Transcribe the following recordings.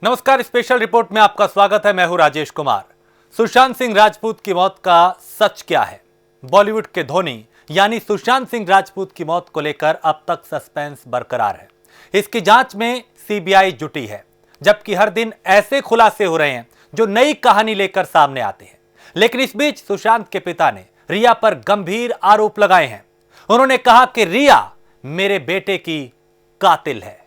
नमस्कार, special report में आपका स्वागत है। मैं हूं राजेश कुमार। सुशांत सिंह राजपूत की मौत का सच क्या है? बॉलीवुड के धोनी यानी सुशांत सिंह राजपूत की मौत को लेकर अब तक सस्पेंस बरकरार है। इसकी जांच में सीबीआई जुटी है, जबकि हर दिन ऐसे खुलासे हो रहे हैं जो नई कहानी लेकर सामने आते हैं। लेकिन इस बीच सुशांत के पिता ने रिया पर गंभीर आरोप लगाए हैं। उन्होंने कहा कि रिया मेरे बेटे की कातिल है।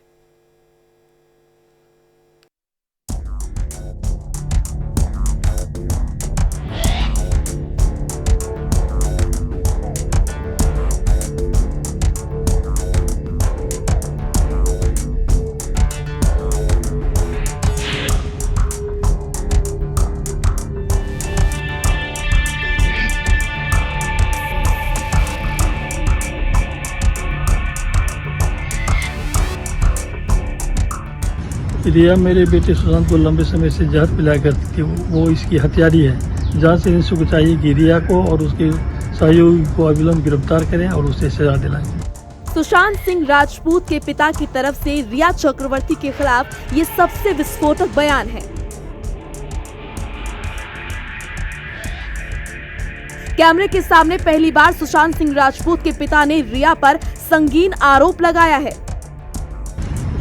रिया मेरे बेटे सुशांत को लंबे समय से जहर पिलाया करती थी। वो इसकी हत्यारी है। जांच एजेंसी को चाहिए कि रिया को और उसके सहयोगी को अविलंब गिरफ्तार करें और उसे सजा दिलाएं। सुशांत सिंह राजपूत के पिता की तरफ से रिया चक्रवर्ती के खिलाफ ये सबसे विस्फोटक बयान है। कैमरे के सामने पहली बार सुशांत सिंह राजपूत के पिता ने रिया पर संगीन आरोप लगाया है।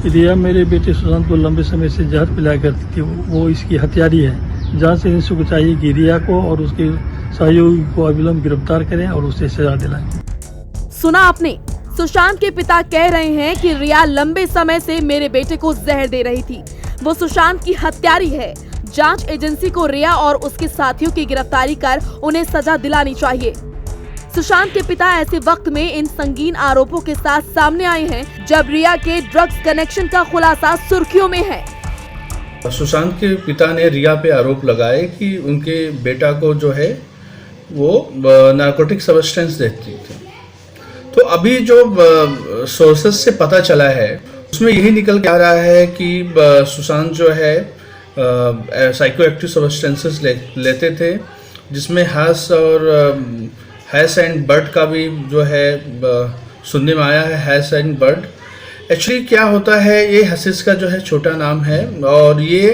रिया मेरे बेटे सुशांत को लंबे समय से जहर पिलाया करती थी। वो इसकी हत्यारी है। जांच एजेंसी को चाहिए कि रिया को और उसके सहयोगी को अविलंब गिरफ्तार करें और उसे सजा दिलाएं। सुना आपने, सुशांत के पिता कह रहे हैं कि रिया लंबे समय से मेरे बेटे को जहर दे रही थी। वो सुशांत की हत्यारी है। जांच एजेंसी को रिया और उसके साथियों की गिरफ्तारी कर उन्हें सजा दिलानी चाहिए। सुशांत के पिता ऐसे वक्त में इन संगीन आरोपों के साथ सामने आए हैं जब रिया के ड्रग्स कनेक्शन का खुलासा सुर्खियों में है। सुशांत के पिता ने रिया पे आरोप लगाए कि उनके बेटा को जो है वो नारकोटिक सब्सटेंस देती थी। तो अभी जो सोर्सेस से पता चला है उसमें यही निकल के आ रहा है कि सुशांत जो है साइकोएक्टिव सब्सटेंसेस लेते थे, जिसमें हैश एंड बर्ड का भी जो है सुनने में आया है। हैश एंड बर्ड एक्चुअली क्या होता है, ये हशीश का जो है छोटा नाम है और ये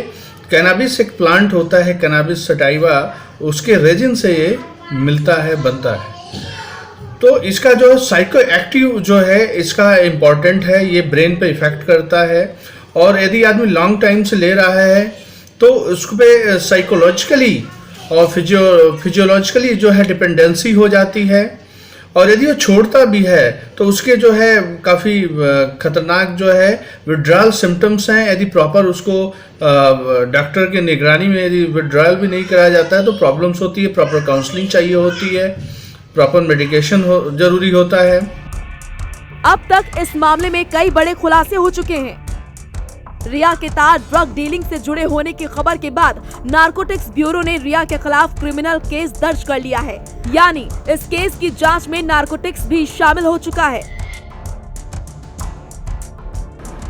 कैनाबिस एक प्लांट होता है, कैनाबिस सटाइवा, उसके रेजिन से ये मिलता है, बनता है। तो इसका जो साइको एक्टिव जो है इसका इम्पॉर्टेंट है, ये ब्रेन पे इफेक्ट करता है और यदि आदमी लॉन्ग टाइम से ले रहा है तो उस पर साइकोलॉजिकली और फिजियोलॉजिकली जो है डिपेंडेंसी हो जाती है। और यदि वो छोड़ता भी है तो उसके जो है काफ़ी खतरनाक जो है विड्रॉल सिम्टम्स हैं। यदि प्रॉपर उसको डॉक्टर के निगरानी में यदि विड्रॉल भी नहीं कराया जाता है तो प्रॉब्लम्स होती है। प्रॉपर काउंसलिंग चाहिए होती है, प्रॉपर मेडिकेशन जरूरी होता है। अब तक इस मामले में कई बड़े खुलासे हो चुके हैं। रिया के तार ड्रग डीलिंग से जुड़े होने की खबर के बाद नारकोटिक्स ब्यूरो ने रिया के खिलाफ क्रिमिनल केस दर्ज कर लिया है। यानी इस केस की जांच में नारकोटिक्स भी शामिल हो चुका है।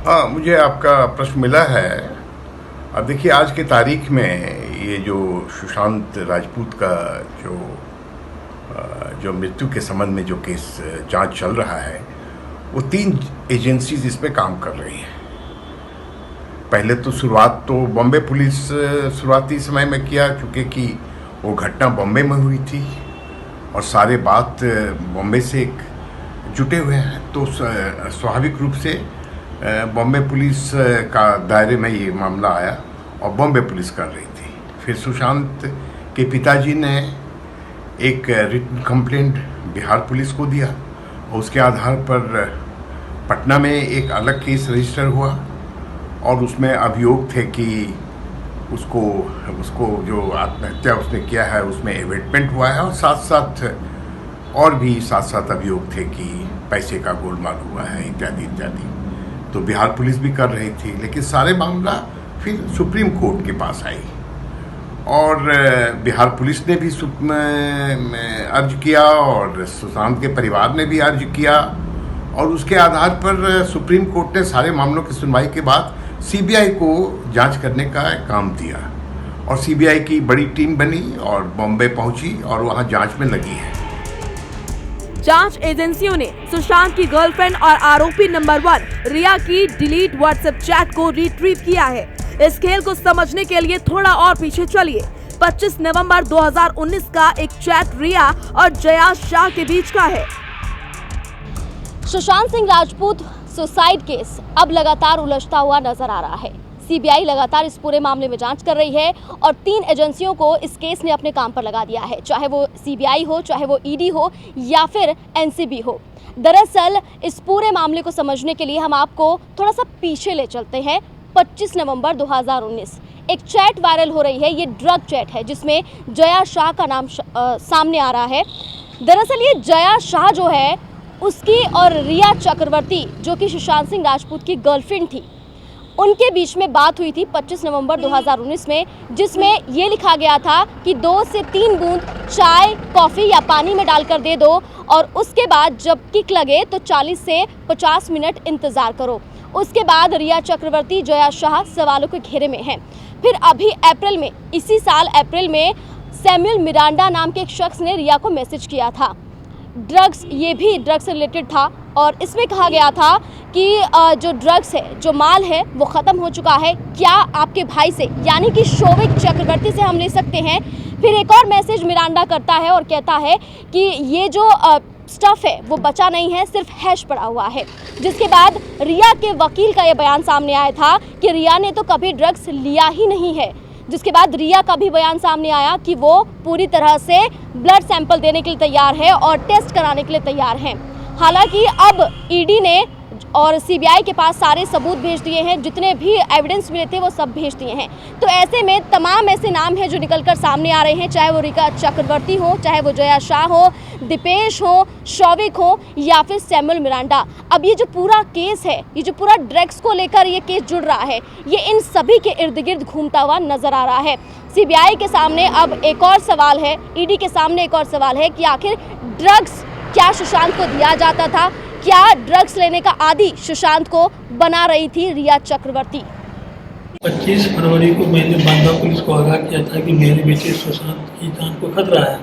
हाँ, मुझे आपका प्रश्न मिला है। अब देखिए, आज की तारीख में ये जो सुशांत राजपूत का जो मृत्यु के संबंध में जो केस जांच चल रहा है, वो 3 एजेंसीज इस पे काम कर रही हैं। पहले तो शुरुआत तो बॉम्बे पुलिस शुरुआती समय में किया, चूँकि कि वो घटना बॉम्बे में हुई थी और सारे बात बॉम्बे से जुटे हुए हैं, तो स्वाभाविक रूप से बॉम्बे पुलिस का दायरे में ये मामला आया और बॉम्बे पुलिस कर रही थी। फिर सुशांत के पिताजी ने एक रिटन कंप्लेंट बिहार पुलिस को दिया और उसके आधार पर पटना में एक अलग केस रजिस्टर हुआ और उसमें अभियोग थे कि उसको जो आत्महत्या उसने किया है उसमें एवेटमेंट हुआ है और साथ साथ अभियोग थे कि पैसे का गोलमाल हुआ है इत्यादि इत्यादि। तो बिहार पुलिस भी कर रही थी, लेकिन सारे मामला फिर सुप्रीम कोर्ट के पास आई और बिहार पुलिस ने भी अर्ज किया और सुशांत के परिवार ने भी अर्ज किया और उसके आधार पर सुप्रीम कोर्ट ने सारे मामलों की सुनवाई के बाद सीबीआई को जांच करने का काम दिया और सीबीआई की बड़ी टीम बनी और बॉम्बे पहुंची और वहां जांच में लगी है। जांच एजेंसियों ने सुशांत की गर्लफ्रेंड और आरोपी नंबर 1 रिया की डिलीट व्हाट्सएप चैट को रिट्रीव किया है। इस खेल को समझने के लिए थोड़ा और पीछे चलिए। 25 नवंबर 2019 का एक चैट रिया और जया शाह के बीच का है। सुशांत सिंह राजपूत सुसाइड केस अब लगातार उलझता हुआ नजर आ रहा है। सीबीआई लगातार इस पूरे मामले में जांच कर रही है और 3 एजेंसियों को इस केस ने अपने काम पर लगा दिया है, चाहे वो सीबीआई हो, चाहे वो ईडी हो या फिर एनसीबी हो। दरअसल इस पूरे मामले को समझने के लिए हम आपको थोड़ा सा पीछे ले चलते हैं। 25 नवंबर 2019 एक चैट वायरल हो रही है। ये ड्रग चैट है जिसमें जया शाह का नाम सामने आ रहा है। दरअसल ये जया शाह जो है उसकी और रिया चक्रवर्ती जो कि सुशांत सिंह राजपूत की गर्लफ्रेंड थी, उनके बीच में बात हुई थी 25 नवंबर 2019 में, जिसमें ये लिखा गया था कि 2 से 3 बूंद चाय, कॉफ़ी या पानी में डालकर दे दो और उसके बाद जब किक लगे तो 40 से 50 मिनट इंतज़ार करो। उसके बाद रिया चक्रवर्ती, जया शाह सवालों के घेरे में हैं। फिर अभी अप्रैल में, इसी साल अप्रैल में सैमुअल मिरांडा नाम के एक शख्स ने रिया को मैसेज किया था। ये भी ड्रग्स से रिलेटेड था और इसमें कहा गया था कि जो ड्रग्स है, जो माल है वो ख़त्म हो चुका है, क्या आपके भाई से यानी कि शोविक चक्रवर्ती से हम ले सकते हैं। फिर एक और मैसेज मिरांडा करता है और कहता है कि ये जो स्टफ़ है वो बचा नहीं है, सिर्फ हैश पड़ा हुआ है। जिसके बाद रिया के वकील का ये बयान सामने आया था कि रिया ने तो कभी ड्रग्स लिया ही नहीं है। जिसके बाद रिया का भी बयान सामने आया कि वो पूरी तरह से ब्लड सैंपल देने के लिए तैयार है और टेस्ट कराने के लिए तैयार हैं। हालांकि अब ईडी ने और सीबीआई के पास सारे सबूत भेज दिए हैं, जितने भी एविडेंस मिले थे वो सब भेज दिए हैं। तो ऐसे में तमाम ऐसे नाम हैं जो निकलकर सामने आ रहे हैं, चाहे वो रिया चक्रवर्ती हो, चाहे वो जया शाह हो, दीपेश हो, शौविक हो या फिर सैमुअल मिरांडा। अब ये जो पूरा केस है, ये जो पूरा ड्रग्स को लेकर ये केस जुड़ रहा है, ये इन सभी के इर्द गिर्द घूमता हुआ नजर आ रहा है। सीबीआई के सामने अब एक और सवाल है, ईडी के सामने एक और सवाल है कि आखिर ड्रग्स क्या सुशांत को दिया जाता था? क्या ड्रग्स लेने का आदी सुशांत को बना रही थी रिया चक्रवर्ती? 25 फरवरी को मैंने बांदा पुलिस को आगाह किया था कि मेरे बेटे सुशांत की जान को खतरा है,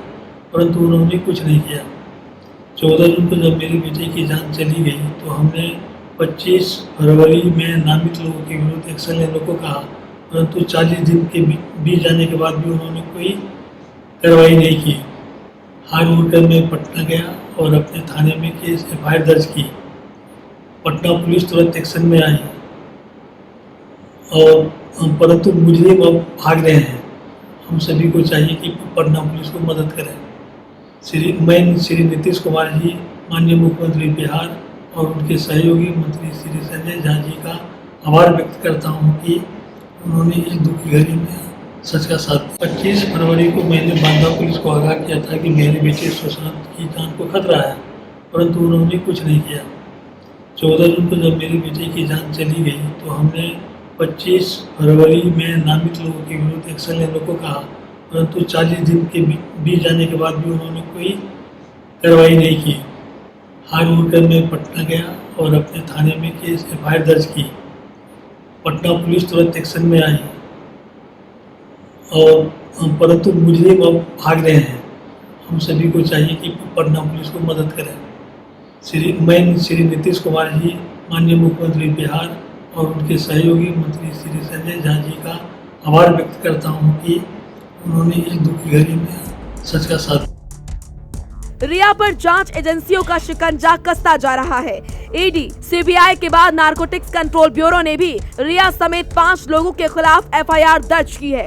परंतु उन्होंने कुछ नहीं किया। 14 जून को जब मेरे बेटे की जान चली गई तो हमने 25 फरवरी में नामित लोगों के विरुद्ध एक्शन लेने को कहा, परंतु 40 दिन के बीत जाने के बाद भी उन्होंने कोई कार्रवाई नहीं की। हार उड़कर मैं पटना गया और अपने थाने में केस एफआईआर दर्ज की। पटना पुलिस तुरंत एक्शन में आई और परंतु मुजरिम अब भाग रहे हैं। हम सभी को चाहिए कि पटना पुलिस को मदद करें। मैं श्री नीतीश कुमार जी, माननीय मुख्यमंत्री बिहार और उनके सहयोगी मंत्री श्री संजय झा जी का आभार व्यक्त करता हूं कि उन्होंने इस दुख की घड़ी में सच का साथ दिया। 25 फरवरी को मैंने बांदा पुलिस को आगाह किया था कि मेरे बेटे सुशांत की जान को खतरा है, परंतु उन्होंने कुछ नहीं किया। 14 जून को जब मेरे बेटे की जान चली गई तो हमने 25 फरवरी में नामित लोगों के विरुद्ध एक्शन लेने को कहा, परंतु 40 दिन के बीत जाने के बाद भी उन्होंने कोई कार्रवाई नहीं की। हार उड़कर मैं पटना गया और अपने थाने में केस एफआईआर दर्ज की। पटना पुलिस तुरंत एक्शन में आई और परंतु मुजरिम अब भाग रहे हैं। हम सभी को चाहिए कि पटना पुलिस को मदद करें। मैं श्री नीतीश कुमार जी, माननीय मुख्यमंत्री बिहार और उनके सहयोगी मंत्री श्री संजय झा जी का आभार व्यक्त करता हूं कि उन्होंने इस दुख की घड़ी में सच का साथ दिया। रिया पर जांच एजेंसियों का शिकंजा कसता जा रहा है। ईडी, सीबीआई के बाद नारकोटिक्स कंट्रोल ब्यूरो ने भी रिया समेत 5 लोगों के खिलाफ एफआईआर दर्ज की है।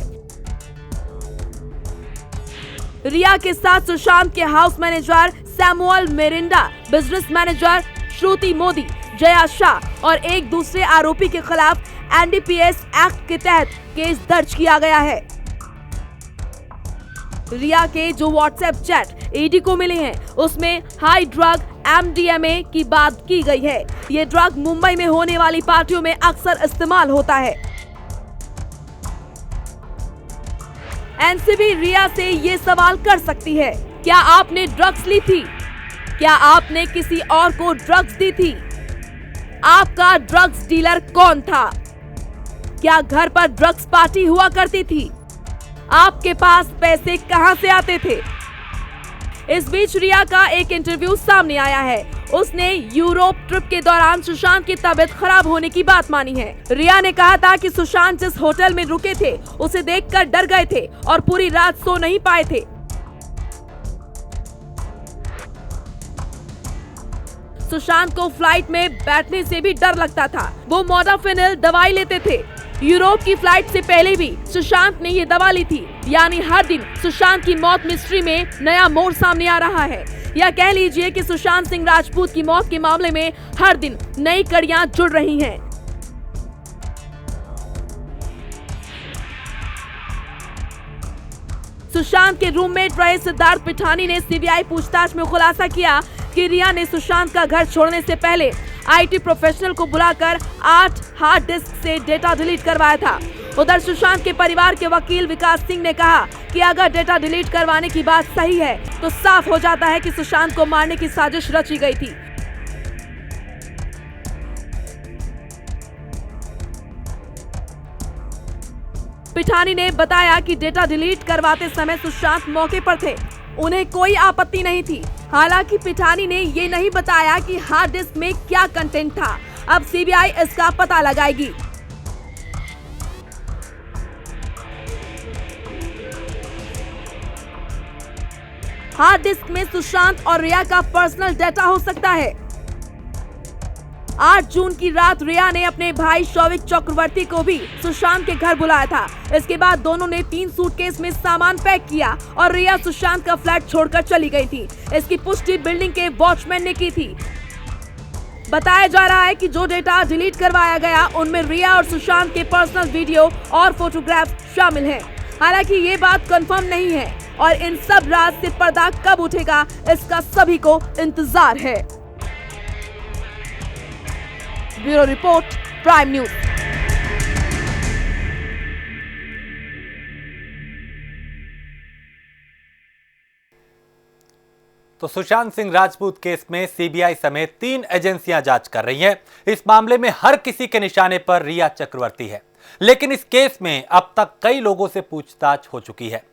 रिया के साथ सुशांत के house manager Samuel Miranda, business manager Shruti Modi, Jaya Shah और एक दूसरे आरोपी के खिलाफ एनडीपीएस एक्ट के तहत केस दर्ज किया गया है। रिया के जो व्हाट्सएप चैट ईडी को मिले हैं उसमें हाई ड्रग MDMA की बात की गई है। ये ड्रग मुंबई में होने वाली पार्टियों में अक्सर इस्तेमाल होता है। एनसीबी रिया से ये सवाल कर सकती है, क्या आपने ड्रग्स ली थी? क्या आपने किसी और को ड्रग्स दी थी? आपका ड्रग्स डीलर कौन था? क्या घर पर ड्रग्स पार्टी हुआ करती थी? आपके पास पैसे कहां से आते थे? इस बीच रिया का एक इंटरव्यू सामने आया है। उसने यूरोप ट्रिप के दौरान सुशांत की तबीयत खराब होने की बात मानी है। रिया ने कहा था कि सुशांत जिस होटल में रुके थे उसे देखकर डर गए थे और पूरी रात सो नहीं पाए थे। सुशांत को फ्लाइट में बैठने से भी डर लगता था। वो मोडाफिनिल दवाई लेते थे। यूरोप की फ्लाइट से पहले भी सुशांत ने ये दवा ली थी। यानी हर दिन सुशांत की मौत मिस्ट्री में नया मोड़ सामने आ रहा है, या कह लीजिए कि सुशांत सिंह राजपूत की मौत के मामले में हर दिन नई कड़ियां जुड़ रही हैं। सुशांत के रूममेट रहे सिद्धार्थ पिठानी ने सीबीआई पूछताछ में खुलासा किया कि रिया ने सुशांत का घर छोड़ने से पहले आईटी प्रोफेशनल को बुलाकर 8 हार्ड डिस्क से डेटा डिलीट करवाया था। उधर सुशांत के परिवार के वकील विकास सिंह ने कहा कि अगर डेटा डिलीट करवाने की बात सही है तो साफ हो जाता है कि सुशांत को मारने की साजिश रची गई थी। पिठानी ने बताया कि डेटा डिलीट करवाते समय सुशांत मौके पर थे, उन्हें कोई आपत्ति नहीं थी। हालांकि पिठानी ने ये नहीं बताया कि हार्ड डिस्क में क्या कंटेंट था। अब सीबीआई इसका पता लगाएगी। हार्ड डिस्क में सुशांत और रिया का पर्सनल डेटा हो सकता है। 8 जून की रात रिया ने अपने भाई शौविक चक्रवर्ती को भी सुशांत के घर बुलाया था। इसके बाद दोनों ने 3 सूटकेस में सामान पैक किया और रिया सुशांत का फ्लैट छोड़कर चली गई थी। इसकी पुष्टि बिल्डिंग के वॉचमैन ने की थी। बताया जा रहा है कि जो डेटा डिलीट करवाया गया उनमें रिया और सुशांत के पर्सनल वीडियो और फोटोग्राफ शामिल हैं। हालांकि ये बात कंफर्म नहीं है और इन सब राज से पर्दा कब उठेगा इसका सभी को इंतजार है। Bureau report, prime news. तो सुशांत सिंह राजपूत केस में सीबीआई समेत 3 एजेंसियां जांच कर रही हैं। इस मामले में हर किसी के निशाने पर रिया चक्रवर्ती है, लेकिन इस केस में अब तक कई लोगों से पूछताछ हो चुकी है।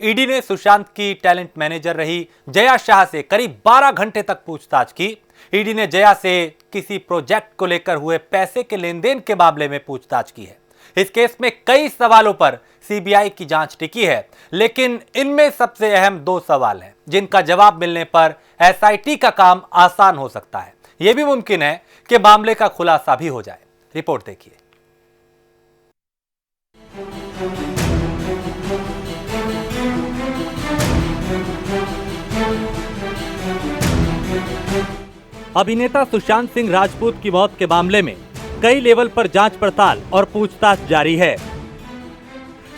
ईडी ने सुशांत की टैलेंट मैनेजर रही जया शाह से करीब 12 घंटे तक पूछताछ की। ईडी ने जया से किसी प्रोजेक्ट को लेकर हुए पैसे के लेन देन के मामले में पूछताछ की है। इस केस में कई सवालों पर सीबीआई की जांच टिकी है, लेकिन इनमें सबसे अहम 2 सवाल हैं जिनका जवाब मिलने पर एसआईटी का काम आसान हो सकता है। यह भी मुमकिन है कि मामले का खुलासा भी हो जाए। रिपोर्ट देखिए। अभिनेता सुशांत सिंह राजपूत की मौत के मामले में कई लेवल पर जांच पड़ताल और पूछताछ जारी है।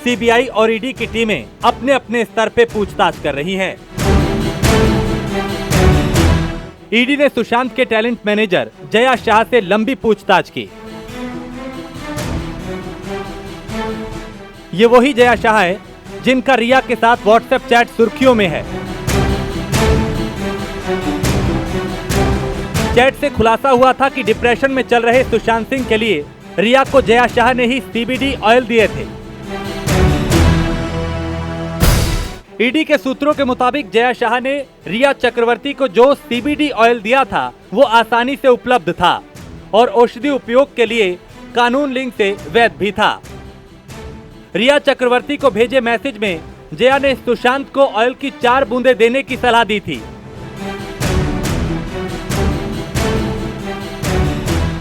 सीबीआई और ईडी की टीमें अपने अपने स्तर पे पूछताछ कर रही हैं। ईडी ने सुशांत के टैलेंट मैनेजर जया शाह से लंबी पूछताछ की। ये वही जया शाह है जिनका रिया के साथ व्हाट्सएप चैट सुर्खियों में है। चैट से खुलासा हुआ था कि डिप्रेशन में चल रहे सुशांत सिंह के लिए रिया को जया शाह ने ही सीबीडी ऑयल दिए थे। ईडी के सूत्रों के मुताबिक जया शाह ने रिया चक्रवर्ती को जो सीबीडी ऑयल दिया था वो आसानी से उपलब्ध था और औषधि उपयोग के लिए कानून लिंक से वैध भी था। रिया चक्रवर्ती को भेजे मैसेज में जया ने सुशांत को ऑयल की 4 बूंदें देने की सलाह दी थी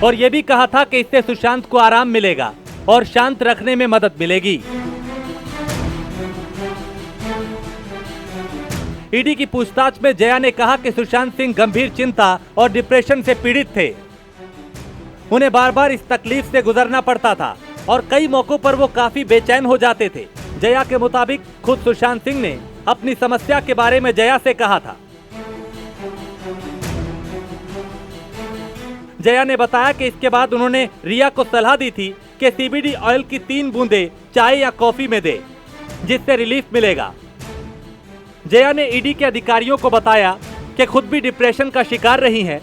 और यह भी कहा था कि इससे सुशांत को आराम मिलेगा और शांत रखने में मदद मिलेगी। ईडी की पूछताछ में जया ने कहा कि सुशांत सिंह गंभीर चिंता और डिप्रेशन से पीड़ित थे। उन्हें बार बार इस तकलीफ से गुजरना पड़ता था और कई मौकों पर वो काफी बेचैन हो जाते थे। जया के मुताबिक खुद सुशांत सिंह ने अपनी समस्या के बारे में जया से कहा था। जया ने बताया कि इसके बाद उन्होंने रिया को सलाह दी थी कि सीबीडी ऑयल की 3 बूंदें चाय या कॉफी में दे, जिससे रिलीफ मिलेगा। जया ने ईडी के अधिकारियों को बताया कि खुद भी डिप्रेशन का शिकार रही हैं।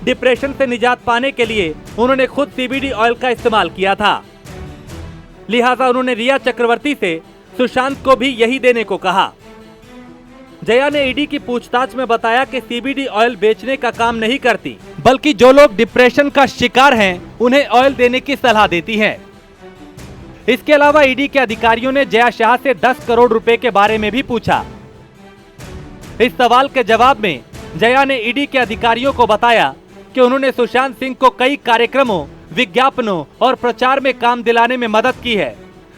डिप्रेशन से निजात पाने के लिए उन्होंने खुद सीबीडी ऑयल का इस्तेमाल किया था। लिहाजा उन्होंने रिया चक्रवर्ती से सुशांत को भी यही देने को कहा। जया ने ईडी की पूछताछ में बताया कि सीबीडी ऑयल बेचने का काम नहीं करती, बल्कि जो लोग डिप्रेशन का शिकार हैं, उन्हें ऑयल देने की सलाह देती है। इसके अलावा ईडी के अधिकारियों ने जया शाह से 10 करोड़ रुपए के बारे में भी पूछा। इस सवाल के जवाब में जया ने ईडी के अधिकारियों को बताया कि उन्होंने सुशांत सिंह को कई कार्यक्रमों, विज्ञापनों और प्रचार में काम दिलाने में मदद की है,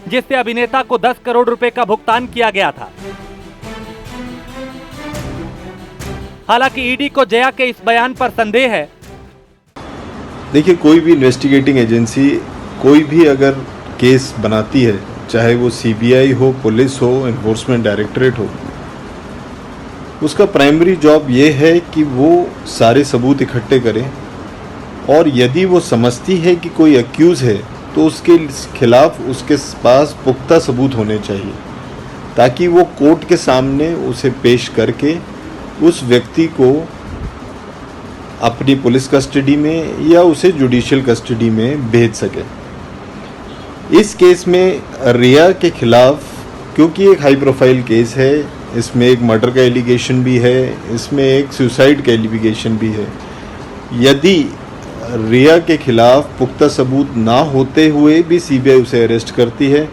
जिससे अभिनेता को 10 करोड़ रुपए का भुगतान किया गया था। हालांकि ईडी को जया के इस बयान पर संदेह है। देखिए, कोई भी इन्वेस्टिगेटिंग एजेंसी कोई भी अगर केस बनाती है, चाहे वो सीबीआई हो, पुलिस हो, एनफोर्समेंट डायरेक्टरेट हो, उसका प्राइमरी जॉब ये है कि वो सारे सबूत इकट्ठे करें और यदि वो समझती है कि कोई अक्यूज़ है तो उसके खिलाफ उसके पास पुख्ता सबूत होने चाहिए, ताकि वो कोर्ट के सामने उसे पेश करके उस व्यक्ति को अपनी पुलिस कस्टडी में या उसे जुडिशियल कस्टडी में भेज सके। इस केस में रिया के खिलाफ, क्योंकि एक हाई प्रोफाइल केस है, इसमें एक मर्डर का एलिगेशन भी है, इसमें एक सुसाइड का एलिगेशन भी है, यदि रिया के खिलाफ पुख्ता सबूत ना होते हुए भी सीबीआई उसे अरेस्ट करती है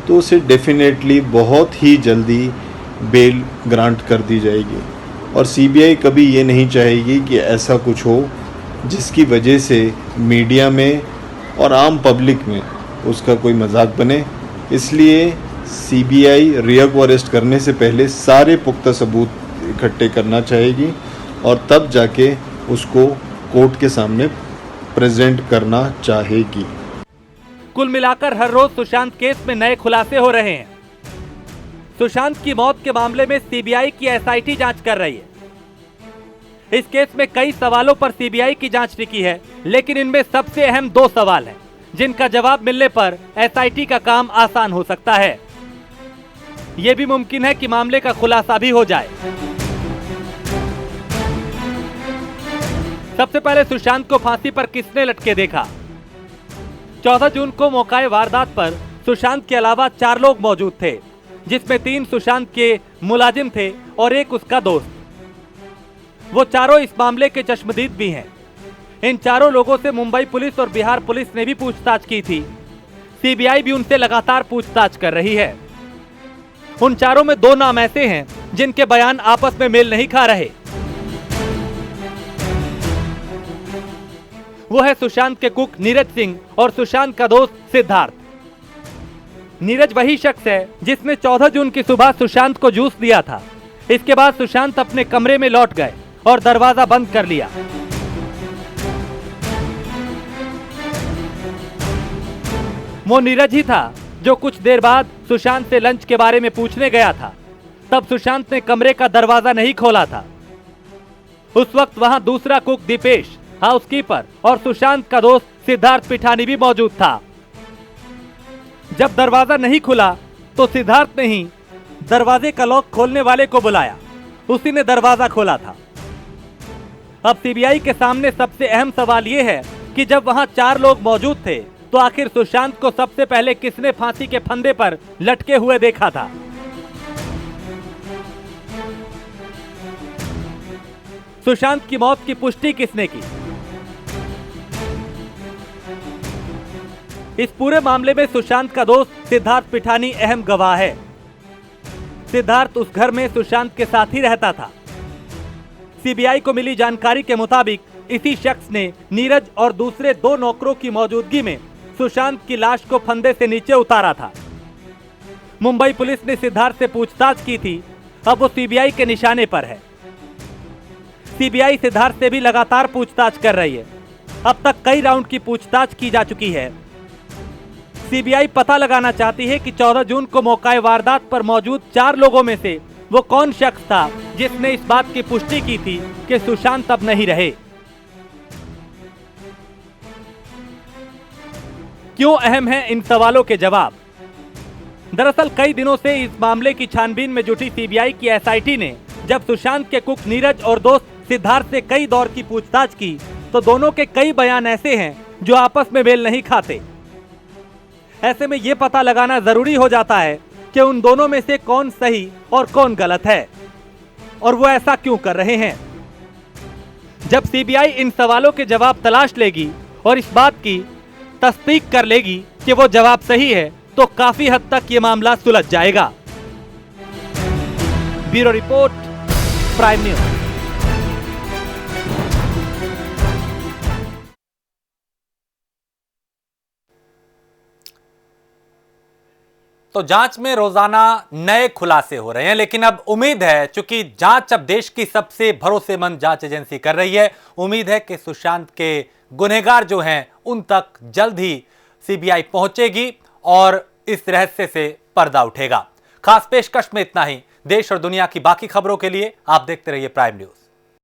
तो उसे डेफिनेटली बहुत ही जल्दी बेल ग्रांट कर दी जाएगी। और सीबीआई कभी ये नहीं चाहेगी कि ऐसा कुछ हो जिसकी वजह से मीडिया में और आम पब्लिक में उसका कोई मजाक बने। इसलिए सीबीआई रिया को अरेस्ट करने से पहले सारे पुख्ता सबूत इकट्ठे करना चाहेगी और तब जाके उसको कोर्ट के सामने प्रेजेंट करना चाहेगी। कुल मिलाकर हर रोज सुशांत केस में नए खुलासे हो रहे हैं। सुशांत की मौत के मामले में सीबीआई की एसआईटी जांच कर रही है। इस केस में कई सवालों पर सीबीआई की जांच टिकी है, लेकिन इनमें सबसे अहम 2 सवाल हैं, जिनका जवाब मिलने पर एसआईटी का काम आसान हो सकता है। यह भी मुमकिन है कि मामले का खुलासा भी हो जाए। सबसे पहले सुशांत को फांसी पर किसने लटके देखा? 14 जून को मौकाए वारदात पर सुशांत के अलावा 4 लोग मौजूद थे, जिसमें 3 सुशांत के मुलाजिम थे और एक उसका दोस्त। वो चारों इस मामले के चश्मदीद भी हैं। इन चारों लोगों से मुंबई पुलिस और बिहार पुलिस ने भी पूछताछ की थी। सीबीआई भी उनसे लगातार पूछताछ कर रही है। उन चारों में 2 नाम ऐसे हैं जिनके बयान आपस में मेल नहीं खा रहे। वो है सुशांत के कुक नीरज सिंह और सुशांत का दोस्त सिद्धार्थ। नीरज वही शख्स है जिसने 14 जून की सुबह सुशांत को जूस दिया था। इसके बाद सुशांत अपने कमरे में लौट गए और दरवाजा बंद कर लिया। वो नीरज ही था जो कुछ देर बाद सुशांत से लंच के बारे में पूछने गया था। तब सुशांत ने कमरे का दरवाजा नहीं खोला था। उस वक्त वहां दूसरा कुक दीपेश, हाउसकीपर और सुशांत का दोस्त सिद्धार्थ पिठानी भी मौजूद था। जब दरवाजा नहीं खुला तो सिद्धार्थ ने ही दरवाजे का लॉक खोलने वाले को बुलाया। उसी ने दरवाजा खोला था। अब सीबीआई के सामने सबसे अहम सवाल यह है कि जब वहां 4 लोग मौजूद थे तो आखिर सुशांत को सबसे पहले किसने फांसी के फंदे पर लटके हुए देखा था? सुशांत की मौत की पुष्टि किसने की? इस पूरे मामले में सुशांत का दोस्त सिद्धार्थ पिठानी अहम गवाह है। सिद्धार्थ उस घर में सुशांत के साथ ही रहता था। सीबीआई को मिली जानकारी के मुताबिक इसी शख्स ने नीरज और दूसरे 2 नौकरों की मौजूदगी में सुशांत की लाश को फंदे से नीचे उतारा था। मुंबई पुलिस ने सिद्धार्थ से पूछताछ की थी। अब वो सीबीआई के निशाने पर है। सीबीआई सिद्धार्थ से भी लगातार पूछताछ कर रही है। अब तक कई राउंड की पूछताछ की जा चुकी है। सीबीआई पता लगाना चाहती है कि 14 जून को मौकाए वारदात पर मौजूद 4 लोगों में से वो कौन शख्स था जिसने इस बात की पुष्टि की थी कि सुशांत अब नहीं रहे। क्यों अहम है इन सवालों के जवाब? दरअसल कई दिनों से इस मामले की छानबीन में जुटी सीबीआई की एसआईटी ने जब सुशांत के कुक नीरज और दोस्त सिद्धार्थ से कई दौर की पूछताछ की तो दोनों के कई बयान ऐसे हैं जो आपस में मेल नहीं खाते। ऐसे में यह पता लगाना जरूरी हो जाता है कि उन दोनों में से कौन सही और कौन गलत है। और वो ऐसा क्यों कर रहे हैं। जब सीबीआई इन सवालों के जवाब तलाश लेगी और इस बात की तस्दीक कर लेगी कि वो जवाब सही है, तो काफी हद तक ये मामला सुलझ जाएगा। Bureau report, prime news. तो जांच में रोजाना नए खुलासे हो रहे हैं, लेकिन अब उम्मीद है, चूंकि जांच अब देश की सबसे भरोसेमंद जांच एजेंसी कर रही है, उम्मीद है कि सुशांत के गुनहगार जो हैं उन तक जल्द ही सीबीआई पहुंचेगी और इस रहस्य से पर्दा उठेगा। खास पेशकश में इतना ही। देश और दुनिया की बाकी खबरों के लिए आप देखते रहिए प्राइम न्यूज।